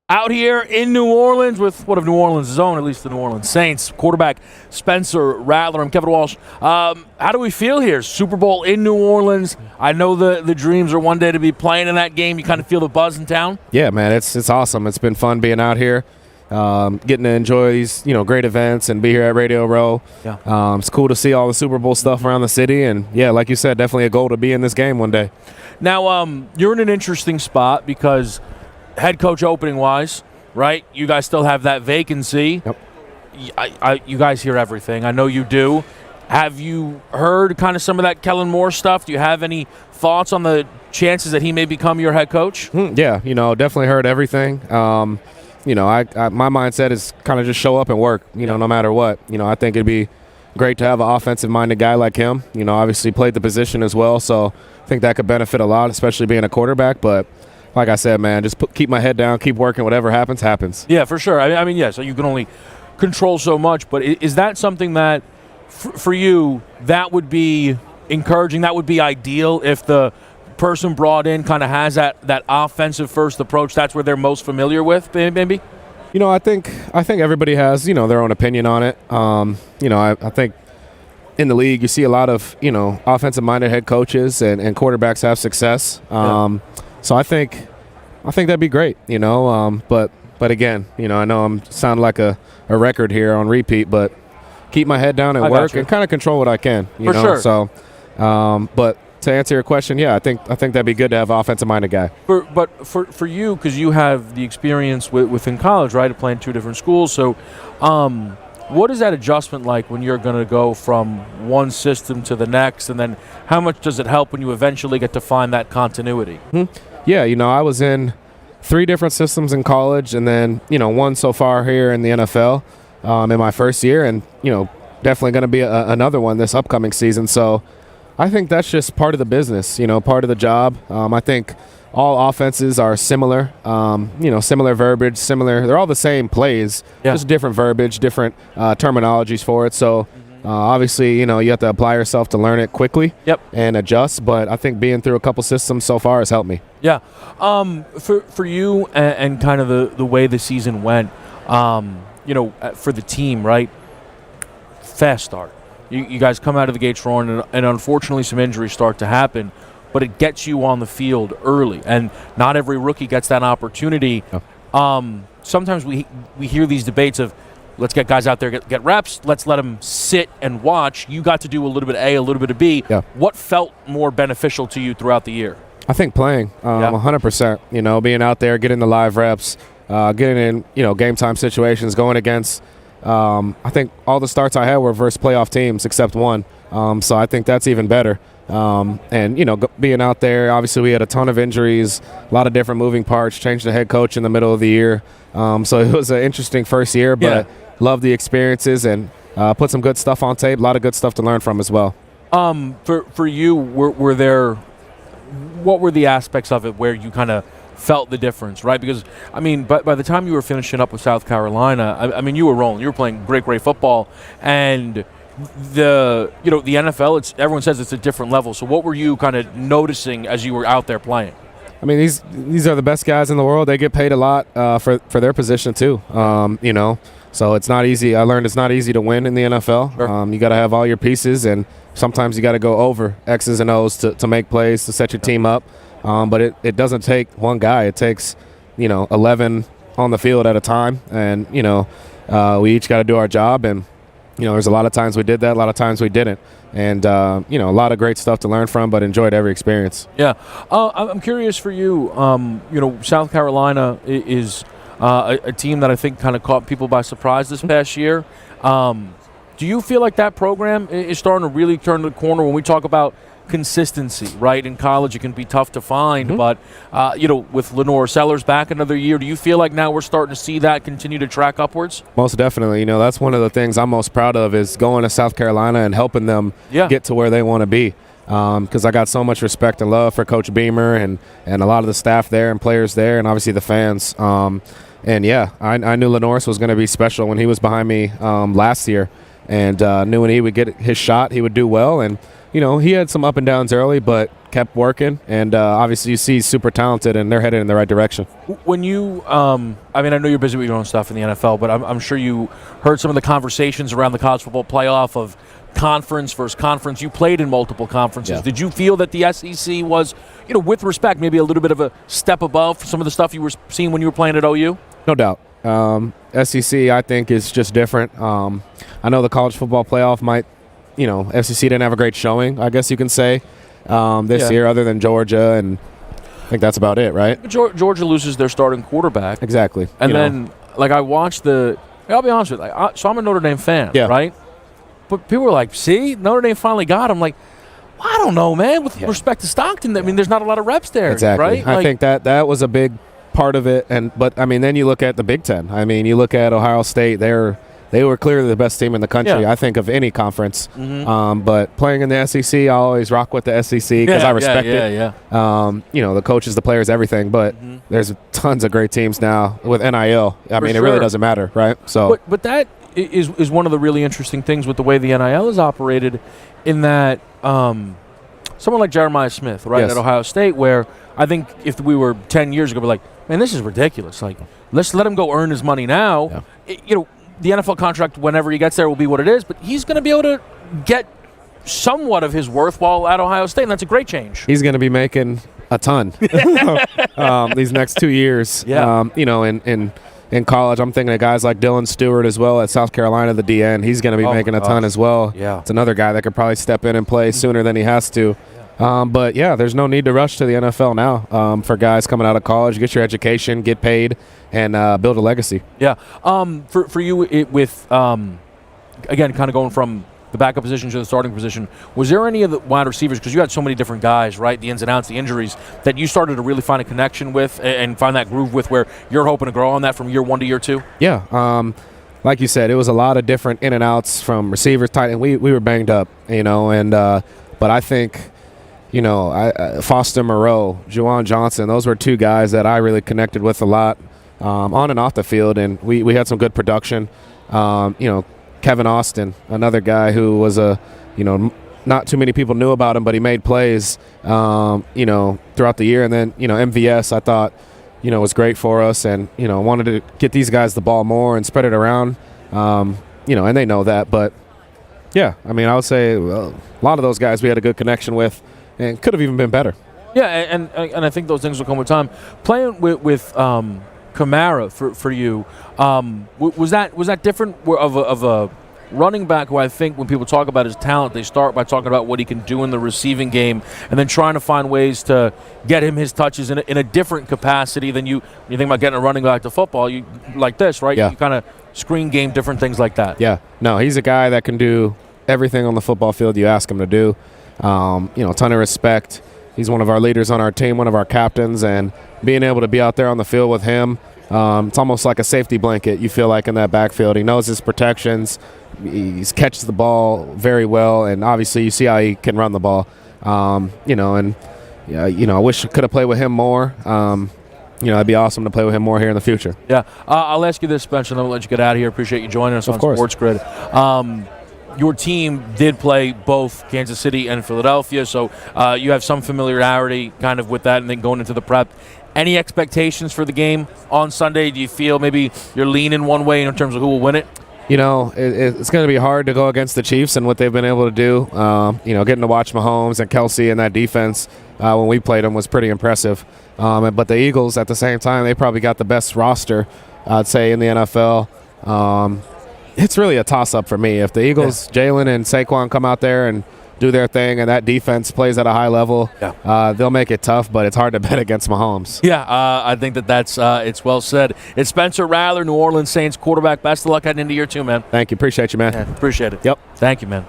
Out here in New Orleans with one of New Orleans' own, at least the New Orleans Saints, quarterback Spencer Rattler. I'm Kevin Walsh. How do we feel here? Super Bowl in New Orleans. I know the dreams are one day to be playing in that game. You kind of feel the buzz in town? Yeah, man, it's awesome. It's been fun being out here, getting to enjoy these great events and be here at Radio Row. Yeah. It's cool to see all the Super Bowl stuff around the city, and yeah, like you said, definitely a goal to be in this game one day. Now, you're in an interesting spot because head coach opening-wise, right? You guys still have that vacancy. Yep. You guys hear everything. I know you do. Have you heard kind of some of that Kellen Moore stuff? Do you have any thoughts on the chances that he may become your head coach? Yeah, definitely heard everything. My mindset is kind of just show up and work, no matter what. I think it'd be great to have an offensive-minded guy like him. Obviously played the position as well, so I think that could benefit a lot, especially being a quarterback. But like I said, man, just keep my head down, keep working. Whatever happens, happens. Yeah, for sure. I mean, so you can only control so much. But is that something that, for you, that would be encouraging, that would be ideal if the person brought in kind of has that offensive-first approach? That's where they're most familiar with, maybe? I think everybody has, their own opinion on it. I think in the league you see a lot of, offensive-minded head coaches and quarterbacks have success. So I think that'd be great, But again, I know I'm sounding like a record here on repeat, but keep my head down and work and kind of control what I can, For sure. So, but to answer your question, yeah, I think that'd be good to have an offensive-minded guy. But for you, because you have the experience within college, right, of playing two different schools, so what is that adjustment like when you're going to go from one system to the next, and then how much does it help when you eventually get to find that continuity? Yeah, I was in 3 different systems in college, and then, one so far here in the NFL in my first year, and, definitely going to be another one this upcoming season. So I think that's just part of the business, part of the job. I think all offenses are similar, similar verbiage, they're all the same plays, just different verbiage, different terminologies for it. So obviously, you have to apply yourself to learn it quickly and adjust. But I think being through a couple systems so far has helped me. Yeah. For you and kind of the way the season went, for the team, right, fast start. You guys come out of the gates roaring, and unfortunately some injuries start to happen, but it gets you on the field early, and not every rookie gets that opportunity. Sometimes we hear these debates of, let's get guys out there, get reps, let's let them sit and watch. You got to do a little bit of A, a little bit of B. Yeah. What felt more beneficial to you throughout the year? I think playing, 100%, being out there, getting the live reps, getting in, game time situations, going against, I think all the starts I had were versus playoff teams except one. So I think that's even better. And, being out there, obviously we had a ton of injuries, a lot of different moving parts, changed the head coach in the middle of the year. So it was an interesting first year, but loved the experiences and put some good stuff on tape, a lot of good stuff to learn from as well. For you, what were the aspects of it where you kind of felt the difference, right? Because, by the time you were finishing up with South Carolina, you were rolling. You were playing great football, and the NFL, everyone says it's a different level. So what were you kind of noticing as you were out there playing? These are the best guys in the world. They get paid a lot for their position too. So it's not easy. I learned it's not easy to win in the NFL. Sure. You got to have all your pieces, and sometimes you got to go over X's and O's to make plays to set your team up. But it doesn't take one guy. It takes 11 on the field at a time, and we each got to do our job. And there's a lot of times we did that, a lot of times we didn't. And, a lot of great stuff to learn from, but enjoyed every experience. Yeah. I'm curious for you, South Carolina is a team that I think kind of caught people by surprise this past year. Do you feel like that program is starting to really turn the corner when we talk about consistency, right? In college, it can be tough to find, but, with Lenore Sellers back another year, do you feel like now we're starting to see that continue to track upwards? Most definitely. That's one of the things I'm most proud of is going to South Carolina and helping them get to where they want to be. Because I got so much respect and love for Coach Beamer and a lot of the staff there and players there and obviously the fans. I knew Lenore was going to be special when he was behind me last year, and knew when he would get his shot, he would do well. And he had some up and downs early, but kept working, and obviously you see he's super talented, and they're headed in the right direction. When you, I know you're busy with your own stuff in the NFL, but I'm sure you heard some of the conversations around the college football playoff of conference versus conference. You played in multiple conferences. Yeah. Did you feel that the SEC was, with respect, maybe a little bit of a step above some of the stuff you were seeing when you were playing at OU? No doubt. SEC, I think, is just different. I know the college football playoff might, SEC didn't have a great showing, I guess you can say, this year, other than Georgia, and I think that's about it, right? Georgia loses their starting quarterback. Exactly. And then, I watched I'll be honest with you, so I'm a Notre Dame fan, right? But people were like, see, Notre Dame finally got him. Like, well, I don't know, man, with respect to Stockton. There's not a lot of reps there, exactly. right? I think that was a big part of it. But then you look at the Big Ten. You look at Ohio State. They wwere clearly the best team in the country, I think, of any conference. Mm-hmm. But playing in the SEC, I always rock with the SEC because I respect it. Yeah. The coaches, the players, everything. But there's tons of great teams now with NIL. It really doesn't matter, right? So, but that is one of the really interesting things with the way the NIL is operated, in that someone like Jeremiah Smith, right, at Ohio State, where I think if we were 10 years ago, we're like, man, this is ridiculous. Like, let's let him go earn his money now. Yeah. The NFL contract, whenever he gets there, will be what it is, but he's going to be able to get somewhat of his worth while at Ohio State, and that's a great change. He's going to be making a ton these next 2 years. Yeah. In college, I'm thinking of guys like Dylan Stewart as well at South Carolina, the DN. He's going to be making a ton as well. Yeah. It's another guy that could probably step in and play sooner than he has to. But there's no need to rush to the NFL now for guys coming out of college. Get your education, get paid, and build a legacy. Yeah. For you, with again, kind of going from the backup position to the starting position, was there any of the wide receivers, because you had so many different guys, right, the ins and outs, the injuries, that you started to really find a connection with and find that groove with, where you're hoping to grow on that from year 1 to year 2? Yeah. Like you said, it was a lot of different in and outs from receivers, tight end. We were banged up, but I think, Foster Moreau, Juwan Johnson, those were two guys that I really connected with a lot on and off the field, and we had some good production. Kevin Austin, another guy who was not too many people knew about him, but he made plays, throughout the year. And then, MVS, I thought, was great for us, and, wanted to get these guys the ball more and spread it around, and they know that. But, I would say a lot of those guys we had a good connection with and could have even been better. Yeah, and I think those things will come with time. Playing with Kamara for you, was that different of a running back who I think when people talk about his talent, they start by talking about what he can do in the receiving game, and then trying to find ways to get him his touches in a different capacity than you think about getting a running back to football. You like this, right? Yeah. You kind of screen game, different things like that. Yeah. No, he's a guy that can do everything on the football field you ask him to do. Ton of respect. He's one of our leaders on our team, one of our captains, and being able to be out there on the field with him, it's almost like a safety blanket, you feel like, in that backfield. He knows his protections. He catches the ball very well, and obviously you see how he can run the ball. I wish I could have played with him more. It'd be awesome to play with him more here in the future. Yeah. I'll ask you this, Spencer, and then we'll let you get out of here. Appreciate you joining us on SportsGrid. Your team did play both Kansas City and Philadelphia, so you have some familiarity kind of with that, and then going into the prep. Any expectations for the game on Sunday? Do you feel maybe you're leaning one way in terms of who will win it? It's going to be hard to go against the Chiefs and what they've been able to do. Getting to watch Mahomes and Kelsey and that defense when we played them was pretty impressive. But the Eagles, at the same time, they probably got the best roster, I'd say, in the NFL. It's really a toss-up for me. If the Eagles, Jalen and Saquon, come out there and do their thing, and that defense plays at a high level, they'll make it tough, but it's hard to bet against Mahomes. Yeah, I think that's it's well said. It's Spencer Rattler, New Orleans Saints quarterback. Best of luck heading into year 2, man. Thank you. Appreciate you, man. Yeah, appreciate it. Yep. Thank you, man.